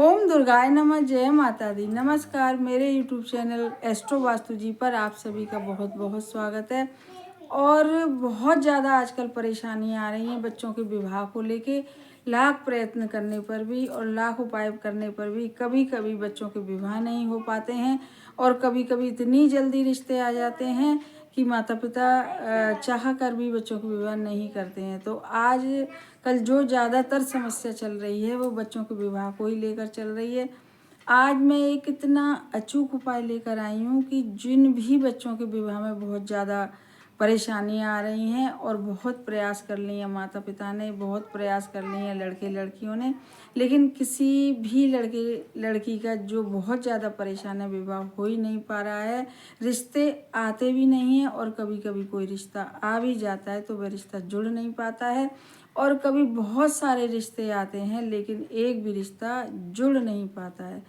ओम दुर्गाय नमः। जय माता दी। नमस्कार। मेरे यूट्यूब चैनल एस्ट्रो वास्तु जी पर आप सभी का बहुत बहुत स्वागत है। और बहुत ज़्यादा आजकल परेशानियां आ रही हैं बच्चों के विवाह को लेके। लाख प्रयत्न करने पर भी और लाख उपाय करने पर भी कभी कभी बच्चों के विवाह नहीं हो पाते हैं, और कभी कभी इतनी जल्दी रिश्ते आ जाते हैं कि माता पिता चाह कर भी बच्चों के विवाह नहीं करते हैं। तो आज कल जो ज़्यादातर समस्या चल रही है वो बच्चों के विवाह को ही लेकर चल रही है। आज मैं एक इतना अचूक उपाय लेकर आई हूँ कि जिन भी बच्चों के विवाह में बहुत ज़्यादा परेशानियाँ आ रही हैं, और बहुत प्रयास कर लिए हैं माता पिता ने, बहुत प्रयास कर लिए हैं लड़के लड़कियों ने, लेकिन किसी भी लड़के लड़की का जो बहुत ज़्यादा परेशान है विवाह हो ही नहीं पा रहा है। रिश्ते आते भी नहीं हैं, और कभी कभी कोई रिश्ता आ भी जाता है तो वह रिश्ता जुड़ नहीं पाता है, और कभी बहुत सारे रिश्ते आते हैं लेकिन एक भी रिश्ता जुड़ नहीं पाता है।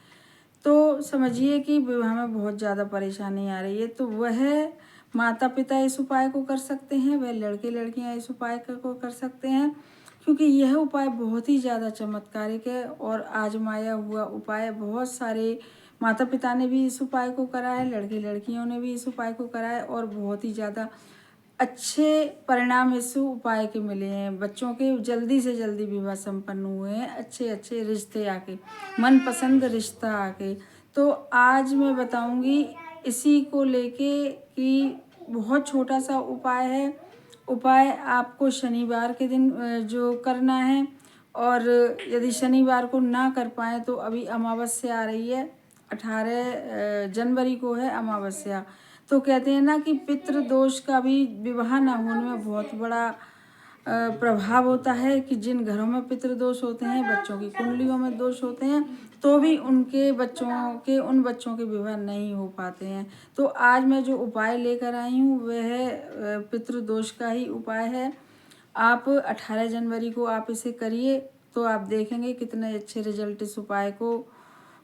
तो समझिए कि विवाह में बहुत ज़्यादा परेशानी आ रही है। तो वह माता पिता इस उपाय को कर सकते हैं, वह लड़के लड़कियां इस उपाय को कर सकते हैं, क्योंकि यह उपाय बहुत ही ज़्यादा चमत्कारिक है और आजमाया हुआ उपाय। बहुत सारे माता पिता ने भी इस उपाय को करा है, लड़के लड़कियों ने भी इस उपाय को करा है, और बहुत ही ज़्यादा अच्छे परिणाम इस उपाय के मिले हैं। बच्चों के जल्दी से जल्दी विवाह संपन्न हुए हैं, अच्छे अच्छे रिश्ते आके, मनपसंद रिश्ता आके। तो आज मैं बताऊंगी इसी को लेके कि बहुत छोटा सा उपाय है। उपाय आपको शनिवार के दिन जो करना है, और यदि शनिवार को ना कर पाए तो अभी अमावस्या आ रही है, 18 जनवरी को है अमावस्या। तो कहते हैं ना कि पितृ दोष का भी विवाह ना होने में बहुत बड़ा प्रभाव होता है, कि जिन घरों में पितृ दोष होते हैं, बच्चों की कुंडलियों में दोष होते हैं, तो भी उनके बच्चों के उन बच्चों के विवाह नहीं हो पाते हैं। तो आज मैं जो उपाय लेकर आई हूँ वह पितृ दोष का ही उपाय है। आप 18 जनवरी को आप इसे करिए, तो आप देखेंगे कितने अच्छे रिजल्ट इस उपाय को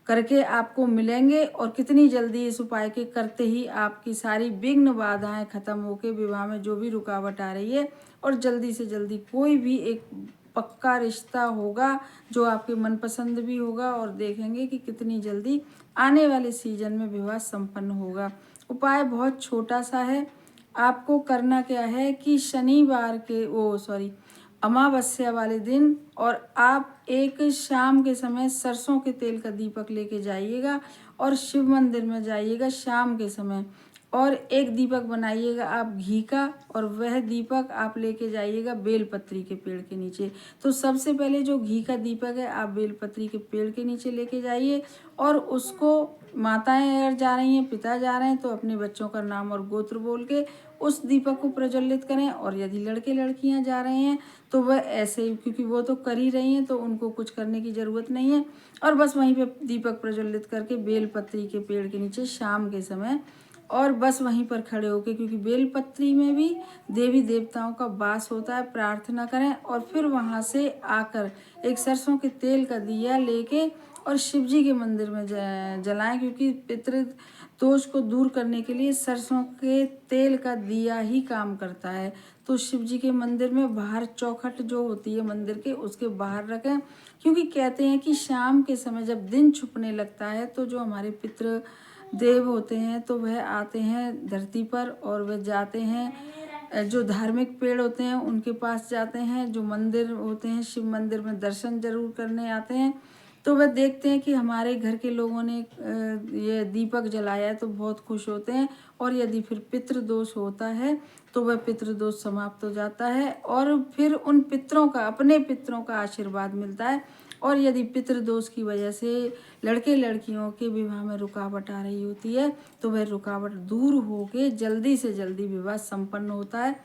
करके आपको मिलेंगे, और कितनी जल्दी इस उपाय के करते ही आपकी सारी विघ्न बाधाएं खत्म होके विवाह में जो भी रुकावट आ रही है, और जल्दी से जल्दी कोई भी एक पक्का रिश्ता होगा जो आपके मनपसंद भी होगा, और देखेंगे कि कितनी जल्दी आने वाले सीजन में विवाह संपन्न होगा। उपाय बहुत छोटा सा है। आपको करना क्या है कि शनिवार के अमावस्या वाले दिन, और आप एक शाम के समय सरसों के तेल का दीपक लेके जाइएगा और शिव मंदिर में जाइएगा शाम के समय, और एक दीपक बनाइएगा आप घी का, और वह दीपक आप लेके जाइएगा बेलपत्री के पेड़ के नीचे। तो सबसे पहले जो घी का दीपक है आप बेलपत्री के पेड़ के नीचे लेके जाइए, और उसको माताएं अगर जा रही हैं, पिता जा रहे हैं, तो अपने बच्चों का नाम और गोत्र बोल के उस दीपक को प्रज्वलित करें। और यदि लड़के लड़कियां जा रहे हैं तो वह ऐसे ही, क्योंकि वो तो कर ही रही हैं तो उनको कुछ करने की ज़रूरत नहीं है, और बस वहीं पे दीपक प्रज्वलित करके बेलपत्री के पेड़ के नीचे शाम के समय, और बस वहीं पर खड़े होके, क्योंकि बेलपत्री में भी देवी देवताओं का वास होता है, प्रार्थना करें। और फिर वहाँ से आकर एक सरसों के तेल का दिया लेके और शिव जी के मंदिर में जलाएं, क्योंकि पितृ दोष को दूर करने के लिए सरसों के तेल का दिया ही काम करता है। तो शिव जी के मंदिर में बाहर चौखट जो होती है मंदिर के, उसके बाहर रखें, क्योंकि कहते हैं कि शाम के समय जब दिन छुपने लगता है तो जो हमारे पितृ देव होते हैं तो वह आते हैं धरती पर, और वह जाते हैं जो धार्मिक पेड़ होते हैं उनके पास जाते हैं, जो मंदिर होते हैं शिव मंदिर में दर्शन जरूर करने आते हैं। तो वह देखते हैं कि हमारे घर के लोगों ने ये दीपक जलाया है तो बहुत खुश होते हैं, और यदि फिर पितृदोष होता है तो वह पितृदोष समाप्त हो जाता है, और फिर उन पितरों का, अपने पितरों का आशीर्वाद मिलता है। और यदि पितृदोष की वजह से लड़के लड़कियों के विवाह में रुकावट आ रही होती है तो वह रुकावट दूर होके जल्दी से जल्दी विवाह संपन्न होता है।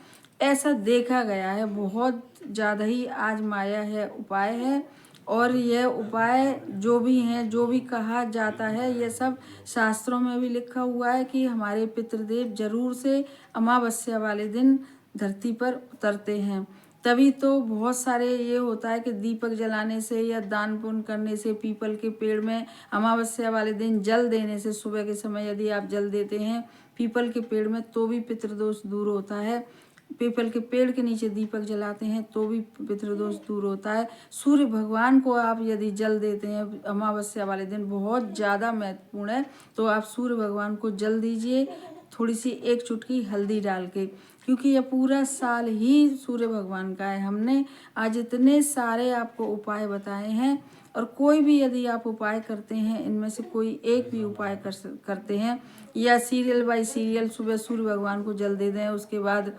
ऐसा देखा गया है, बहुत ज़्यादा ही आजमाया है उपाय है। और यह उपाय जो भी हैं, जो भी कहा जाता है, यह सब शास्त्रों में भी लिखा हुआ है कि हमारे पितृदेव जरूर से अमावस्या वाले दिन धरती पर उतरते हैं। तभी तो बहुत सारे ये होता है कि दीपक जलाने से या दान पुण्य करने से, पीपल के पेड़ में अमावस्या वाले दिन जल देने से, सुबह के समय यदि आप जल देते हैं पीपल के पेड़ में, तो भी पितृदोष दूर होता है। पीपल के पेड़ के नीचे दीपक जलाते हैं तो भी पितृदोष दूर होता है। सूर्य भगवान को आप यदि जल देते हैं अमावस्या वाले दिन, बहुत ज़्यादा महत्वपूर्ण है, तो आप सूर्य भगवान को जल दीजिए थोड़ी सी 1 चुटकी हल्दी डाल के, क्योंकि यह पूरा साल ही सूर्य भगवान का है। हमने आज इतने सारे आपको उपाय बताए हैं, और कोई भी यदि आप उपाय करते हैं, इनमें से कोई एक भी उपाय करते हैं, या सीरियल बाय सीरियल सुबह सूर्य भगवान को जल दे दें, उसके बाद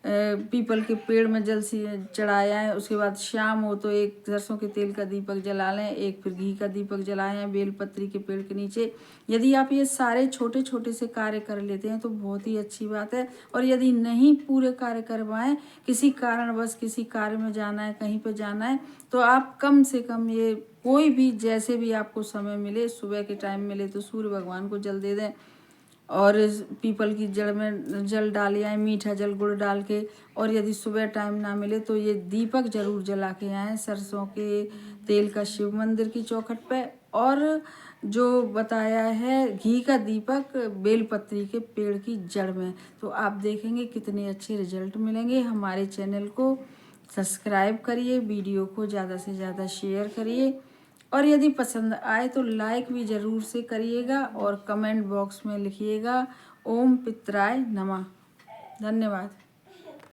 पीपल के पेड़ में जल चढ़ाया है, उसके बाद शाम हो तो एक सरसों के तेल का दीपक जला लें, एक फिर घी का दीपक जलाएं हैं बेलपत्री के पेड़ के नीचे। यदि आप ये सारे छोटे छोटे से कार्य कर लेते हैं तो बहुत ही अच्छी बात है। और यदि नहीं पूरे कार्य करवाएं, किसी कारणवश किसी कार्य में जाना है, कहीं पर जाना है, तो आप कम से कम ये कोई भी जैसे भी आपको समय मिले, सुबह के टाइम मिले तो सूर्य भगवान को जल दे दें, और पीपल की जड़ में जल डाल आए, मीठा जल गुड़ डाल के। और यदि सुबह टाइम ना मिले तो ये दीपक जरूर जला के आएँ सरसों के तेल का शिव मंदिर की चौखट पे, और जो बताया है घी का दीपक बेलपत्री के पेड़ की जड़ में। तो आप देखेंगे कितने अच्छे रिजल्ट मिलेंगे। हमारे चैनल को सब्सक्राइब करिए, वीडियो को ज़्यादा से ज़्यादा शेयर करिए, और यदि पसंद आए तो लाइक भी ज़रूर से करिएगा, और कमेंट बॉक्स में लिखिएगा ओम पितराय नमः। धन्यवाद।